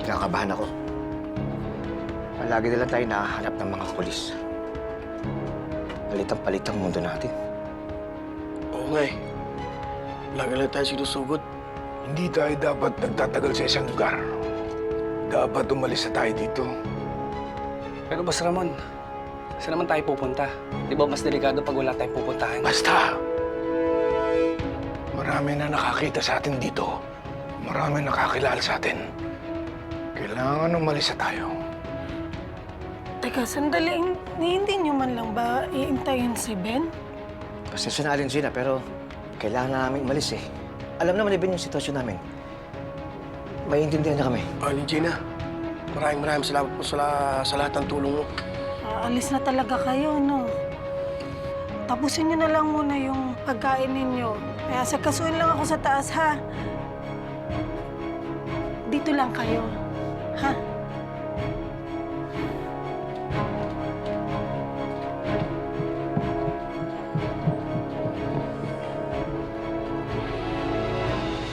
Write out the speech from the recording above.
Kinakabahan ako. Palagi na lang tayo nahahanap ng mga pulis. Palitang-palit ang mundo natin. Oo nga eh. Lagi lang tayo sinusugod. Hindi tayo dapat nagtatagal sa isang lugar. Dapat umalis na tayo dito. Pero Boss Ramon, saan naman tayo pupunta? Di ba mas delikado pag wala tayong pupuntahan? Basta! Marami na nakakita sa atin dito. Marami nakakilala sa atin. Kailangan umalis na tayo. Teka, sandali. Hindi nyo man lang ba iintayin si Ben? Pasensya na, Alensina, pero kailangan na namin umalis eh. Alam naman ni Ben yung sitwasyon namin. Maiintindihan niya kami. Aling Gina, maraming salamat po sa lahat ng tulong mo. Aalis na talaga kayo, no? Tapusin nyo na lang muna yung pagkain ninyo. Kaya sagkasuin lang ako sa taas, ha? Dito lang kayo, ha?